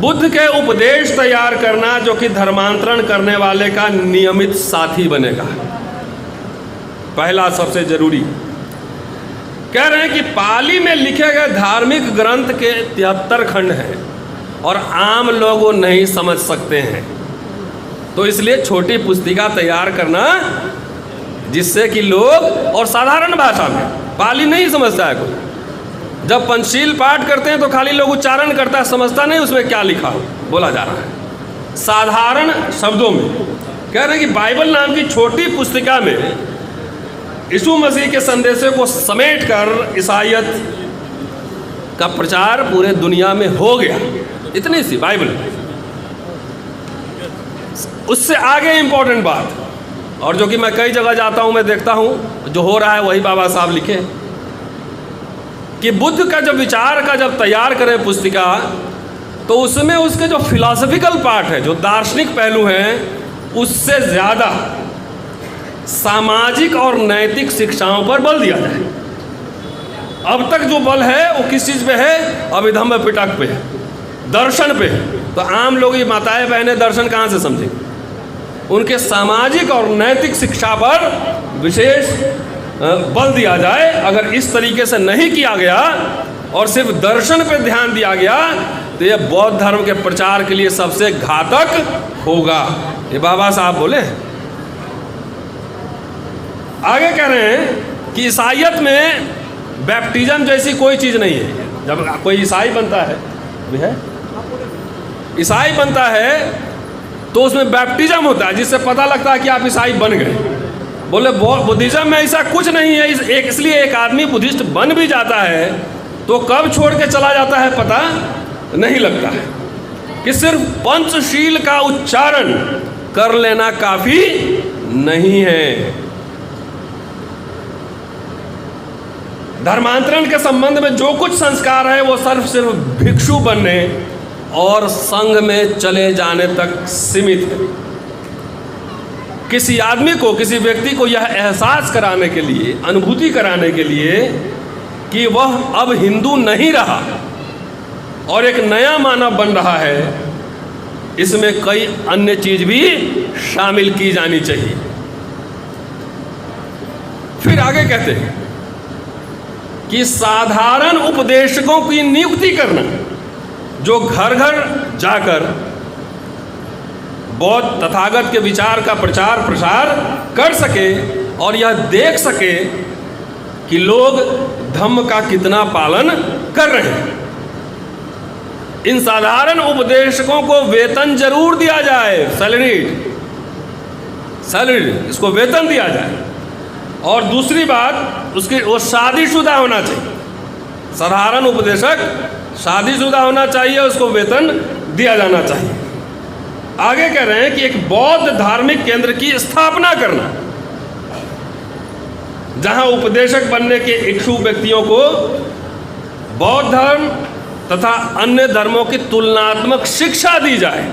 बुद्ध के उपदेश तैयार करना जो कि धर्मांतरण करने वाले का नियमित साथी बनेगा। पहला सबसे जरूरी कह रहे हैं कि पाली में लिखे गए धार्मिक ग्रंथ के 73 खंड हैं और आम लोग वो नहीं समझ सकते हैं, तो इसलिए छोटी पुस्तिका तैयार करना जिससे कि लोग, और साधारण भाषा में, पाली नहीं समझता है कोई। जब पंचशील पाठ करते हैं तो खाली लोग उच्चारण करता है, समझता नहीं उसमें क्या लिखा बोला जा रहा है। साधारण शब्दों में कह रहे हैं कि बाइबल नाम की छोटी पुस्तिका में यीशु मसीह के संदेशों को समेट कर ईसाईयत का प्रचार पूरे दुनिया में हो गया। इतनी सी बाइबल। उससे आगे इंपॉर्टेंट बात, और जो कि मैं कई जगह जाता हूं, मैं देखता हूं जो हो रहा है वही बाबा साहब लिखे, कि बुद्ध का जब विचार का जब तैयार करें पुस्तिका, तो उसमें उसके जो फिलॉसफिकल पार्ट है, जो दार्शनिक पहलू हैं, उससे ज़्यादा सामाजिक और नैतिक शिक्षाओं पर बल दिया जाए। अब तक जो बल है वो किस चीज़ पे है? अभिधम्म पिटक पे है, दर्शन पे है। तो आम लोग, ये माताएं बहनें दर्शन कहाँ से समझेंगे? उनके सामाजिक और नैतिक शिक्षा पर विशेष बल दिया जाए। अगर इस तरीके से नहीं किया गया और सिर्फ दर्शन पे ध्यान दिया गया तो यह बौद्ध धर्म के प्रचार के लिए सबसे घातक होगा। ये बाबा साहब बोले। आगे कह रहे हैं कि ईसाईयत में बैप्टिज्म जैसी कोई चीज़ नहीं है। जब कोई ईसाई बनता है, ईसाई बनता है तो उसमें बैप्टिज्म होता है, जिससे पता लगता है कि आप ईसाई बन गए। बोले बुद्धिज्म में ऐसा कुछ नहीं है। इसलिए एक आदमी बुद्धिस्ट बन भी जाता है तो कब छोड़ के चला जाता है पता नहीं लगता है, कि सिर्फ पंचशील का उच्चारण कर लेना काफी नहीं है। धर्मांतरण के संबंध में जो कुछ संस्कार है वो सिर्फ भिक्षु बनने और संघ में चले जाने तक सीमित है। किसी आदमी को, किसी व्यक्ति को यह एहसास कराने के लिए, अनुभूति कराने के लिए कि वह अब हिंदू नहीं रहा और एक नया मानव बन रहा है, इसमें कई अन्य चीज भी शामिल की जानी चाहिए। फिर आगे कहते हैं कि साधारण उपदेशकों की नियुक्ति करना, जो घर घर जाकर बौद्ध तथागत के विचार का प्रचार प्रसार कर सके और यह देख सके कि लोग धम्म का कितना पालन कर रहे हैं। इन साधारण उपदेशकों को वेतन जरूर दिया जाए, सैलरीड, इसको वेतन दिया जाए। और दूसरी बात, उसकी वो शादीशुदा होना चाहिए। साधारण उपदेशक शादीशुदा होना चाहिए, उसको वेतन दिया जाना चाहिए। आगे कह रहे हैं कि एक बौद्ध धार्मिक केंद्र की स्थापना करना, जहां उपदेशक बनने के इच्छुक व्यक्तियों को बौद्ध धर्म तथा अन्य धर्मों की तुलनात्मक शिक्षा दी जाए।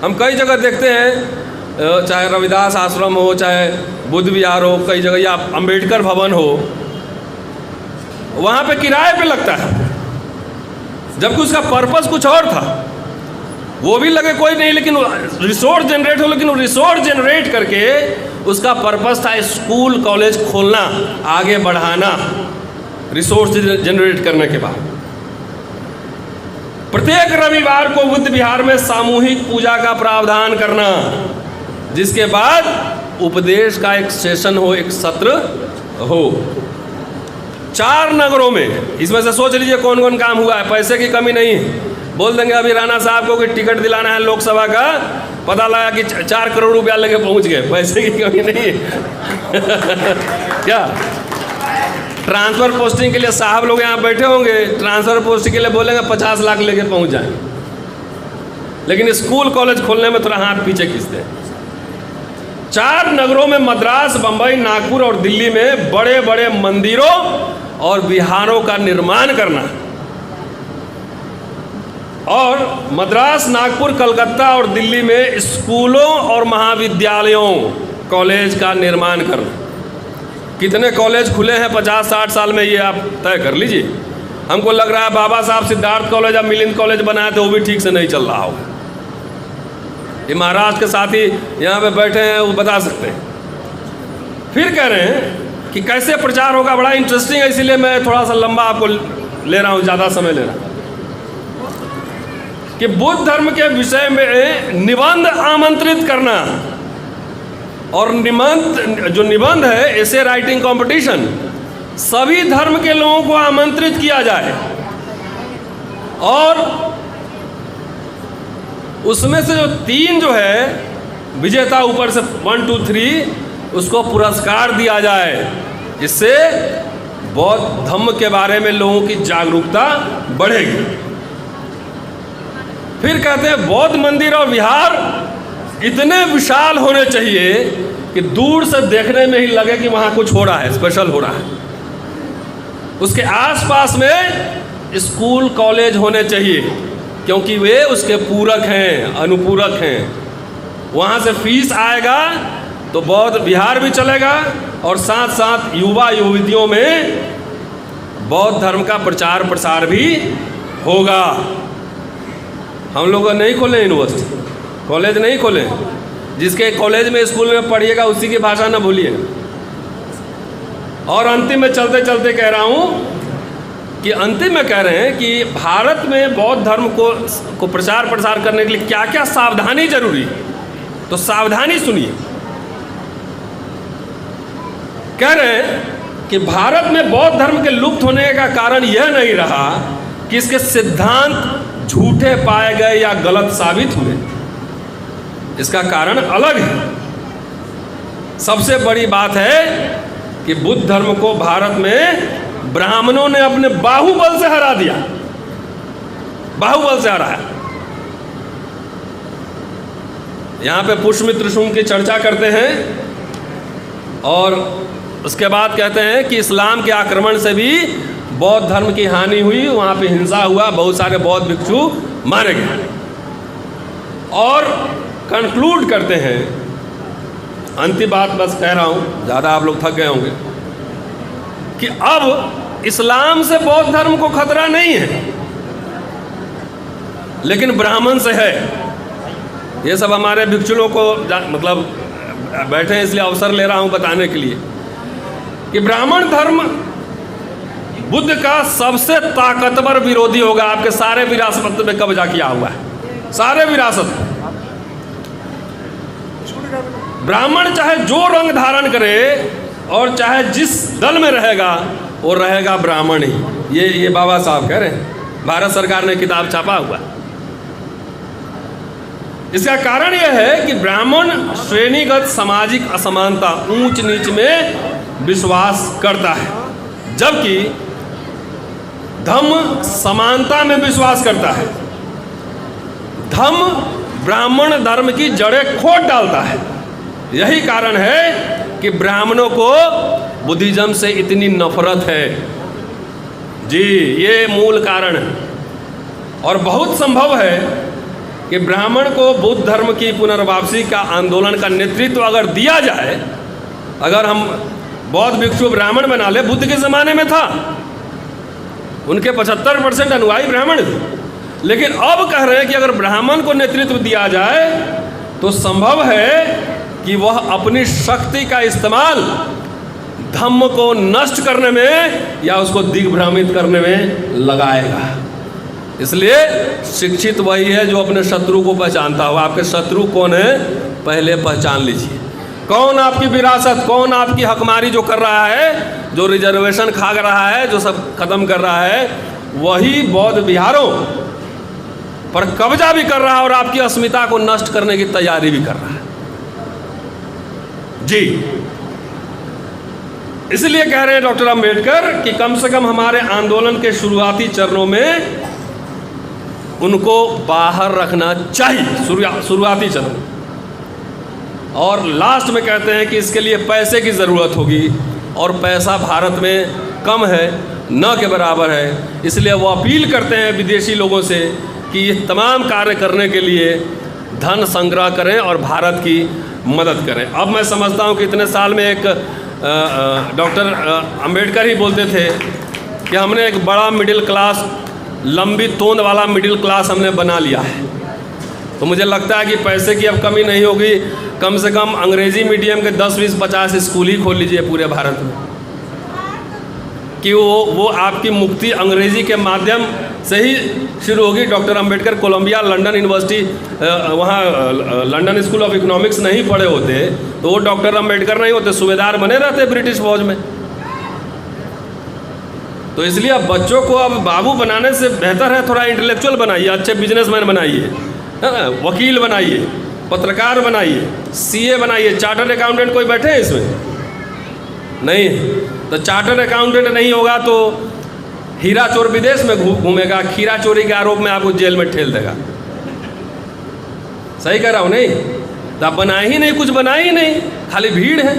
हम कई जगह देखते हैं, चाहे रविदास आश्रम हो, चाहे बुद्ध विहार हो, कई जगह या अंबेडकर भवन हो, वहाँ पे किराए पे लगता है, जबकि उसका पर्पस कुछ और था। वो भी लगे कोई नहीं, लेकिन रिसोर्स जनरेट हो, लेकिन रिसोर्स जनरेट करके उसका पर्पस था स्कूल कॉलेज खोलना, आगे बढ़ाना, रिसोर्स जनरेट करने के बाद। प्रत्येक रविवार को बुद्ध विहार में सामूहिक पूजा का प्रावधान करना, जिसके बाद उपदेश का एक सेशन हो, एक सत्र हो। 4 नगरों में, इसमें से सोच लीजिए कौन कौन काम हुआ है। पैसे की कमी नहीं है, बोल देंगे अभी राणा साहब को कि टिकट दिलाना है लोकसभा का, पता लगा कि 4 करोड़ रुपया लेके पहुंच गए। पैसे की कमी नहीं है क्या? ट्रांसफर पोस्टिंग के लिए साहब लोग यहाँ बैठे होंगे, ट्रांसफर पोस्टिंग के लिए बोलेंगे 50 लाख लेके पहुंच जाए, लेकिन स्कूल कॉलेज खोलने में थोड़ा हाथ पीछे खींचते हैं। 4 नगरों में, मद्रास, बंबई, नागपुर और दिल्ली में बड़े बड़े मंदिरों और विहारों का निर्माण करना, और मद्रास, नागपुर, कलकत्ता और दिल्ली में स्कूलों और महाविद्यालयों, कॉलेज का निर्माण करना। कितने कॉलेज खुले हैं 50-60 साल में, ये आप तय कर लीजिए। हमको लग रहा है बाबा साहब सिद्धार्थ कॉलेज या मिलिंद कॉलेज बनाए थे, वो भी ठीक से नहीं चल रहा होगा। ये महाराष्ट्र के साथी यहाँ पे बैठे हैं, वो बता सकते हैं। फिर कह रहे हैं कि कैसे प्रचार होगा, बड़ा इंटरेस्टिंग है, इसीलिए मैं थोड़ा सा लंबा आपको ले रहा हूँ, ज़्यादा समय ले रहा हूँ। कि बुद्ध धर्म के विषय में निबंध आमंत्रित करना, और निबंध है ऐसे राइटिंग कंपटीशन, सभी धर्म के लोगों को आमंत्रित किया जाए और उसमें से जो 3 जो है विजेता, ऊपर से 1 2 3 उसको पुरस्कार दिया जाए, जिससे बौद्ध धर्म के बारे में लोगों की जागरूकता बढ़ेगी। फिर कहते हैं बौद्ध मंदिर और विहार इतने विशाल होने चाहिए कि दूर से देखने में ही लगे कि वहाँ कुछ हो रहा है, स्पेशल हो रहा है। उसके आसपास में स्कूल कॉलेज होने चाहिए, क्योंकि वे उसके पूरक हैं, अनुपूरक हैं। वहाँ से फीस आएगा तो बौद्ध विहार भी चलेगा और साथ साथ युवा युवतियों में बौद्ध धर्म का प्रचार प्रसार भी होगा। हम लोग नहीं खोले यूनिवर्सिटी, कॉलेज नहीं खोले, जिसके कॉलेज में स्कूल में पढ़िएगा उसी की भाषा ना भूलिएगा। और अंतिम में चलते चलते कह रहा हूँ कि अंतिम में कह रहे हैं कि भारत में बौद्ध धर्म को प्रचार प्रसार करने के लिए क्या क्या सावधानी जरूरी है। तो सावधानी सुनिए। कह रहे हैं कि भारत में बौद्ध धर्म के लुप्त होने का कारण यह नहीं रहा कि इसके सिद्धांत झूठे पाए गए या गलत साबित हुए, इसका कारण अलग है। सबसे बड़ी बात है कि बुद्ध धर्म को भारत में ब्राह्मणों ने अपने बाहुबल से हरा दिया, बाहुबल से हराया। यहाँ पे पुष्यमित्र शुंग की चर्चा करते हैं और उसके बाद कहते हैं कि इस्लाम के आक्रमण से भी बौद्ध धर्म की हानि हुई, वहाँ पे हिंसा हुआ, बहुत सारे बौद्ध भिक्षु मारे गए। और कंक्लूड करते हैं, अंतिम बात बस कह रहा हूँ, ज़्यादा आप लोग थक गए होंगे, कि अब इस्लाम से बौद्ध धर्म को खतरा नहीं है, लेकिन ब्राह्मण से है। ये सब हमारे भिक्षुओं को मतलब बैठे हैं, इसलिए अवसर ले रहा हूँ बताने के लिए कि ब्राह्मण धर्म बुद्ध का सबसे ताकतवर विरोधी होगा। आपके सारे विरासत में कब्जा किया हुआ है, सारे विरासत। ब्राह्मण चाहे जो रंग धारण करे और चाहे जिस दल में रहेगा, वो रहेगा ब्राह्मण ही। ये बाबा साहब कह रहे हैं, भारत सरकार ने किताब छापा हुआ। इसका कारण यह है कि ब्राह्मण श्रेणीगत सामाजिक असमानता, ऊंच नीच में विश्वास करता है, जबकि धम्म समानता में विश्वास करता है। धम्म ब्राह्मण धर्म की जड़ें खोद डालता है। यही कारण है कि ब्राह्मणों को बुद्धिज्म से इतनी नफरत है। जी, ये मूल कारण है। और बहुत संभव है कि ब्राह्मण को बुद्ध धर्म की पुनर्वापसी का आंदोलन का नेतृत्व अगर दिया जाए, अगर हम बौद्ध भिक्षु ब्राह्मण बना ले, बुद्ध के ज़माने में था, उनके 75% अनुयायी ब्राह्मण थे, लेकिन अब कह रहे हैं कि अगर ब्राह्मण को नेतृत्व दिया जाए तो संभव है कि वह अपनी शक्ति का इस्तेमाल धम्म को नष्ट करने में या उसको दिग्भ्रमित करने में लगाएगा। इसलिए शिक्षित वही है जो अपने शत्रु को पहचानता हो। आपके शत्रु कौन है, पहले पहचान लीजिए। कौन आपकी विरासत, कौन आपकी हकमारी जो कर रहा है, जो रिजर्वेशन खा रहा है, जो सब खत्म कर रहा है, वही बौद्ध विहारों पर कब्जा भी कर रहा है और आपकी अस्मिता को नष्ट करने की तैयारी भी कर रहा है। जी, इसलिए कह रहे हैं डॉक्टर अंबेडकर कि कम से कम हमारे आंदोलन के शुरुआती चरणों में उनको बाहर रखना चाहिए, शुरुआती चरण। और लास्ट में कहते हैं कि इसके लिए पैसे की ज़रूरत होगी और पैसा भारत में कम है, न के बराबर है। इसलिए वो अपील करते हैं विदेशी लोगों से कि ये तमाम कार्य करने के लिए धन संग्रह करें और भारत की मदद करें। अब मैं समझता हूँ कि इतने साल में एक डॉक्टर अंबेडकर ही बोलते थे कि हमने एक बड़ा मिडिल क्लास, लंबी तोंद वाला मिडिल क्लास हमने बना लिया है। तो मुझे लगता है कि पैसे की अब कमी नहीं होगी। कम से कम अंग्रेजी मीडियम के 10, 20, 50 स्कूल ही खोल लीजिए पूरे भारत में, कि वो आपकी मुक्ति अंग्रेजी के माध्यम से ही शुरू होगी। Doctor Ambedkar Columbia London university, वहाँ लंदन स्कूल ऑफ इकोनॉमिक्स नहीं पढ़े होते तो वो डॉक्टर अंबेडकर नहीं होते, सूबेदार बने रहते ब्रिटिश फौज में। तो इसलिए अब बच्चों को अब बाबू बनाने से बेहतर है थोड़ा इंटेलेक्चुअल बनाइए, अच्छे बिजनेसमैन बनाइए, है ना, वकील बनाइए, पत्रकार बनाइए, सीए बनाइए। चार्टर्ड अकाउंटेंट कोई बैठे हैं इसमें? नहीं। तो चार्टर्ड अकाउंटेंट नहीं होगा तो हीरा चोर विदेश में घूमेगा, खीरा चोरी के आरोप में आपको जेल में ठेल देगा। सही कह रहा हूँ नहीं? तो आप बनाए ही नहीं, कुछ बनाए ही नहीं, खाली भीड़ है।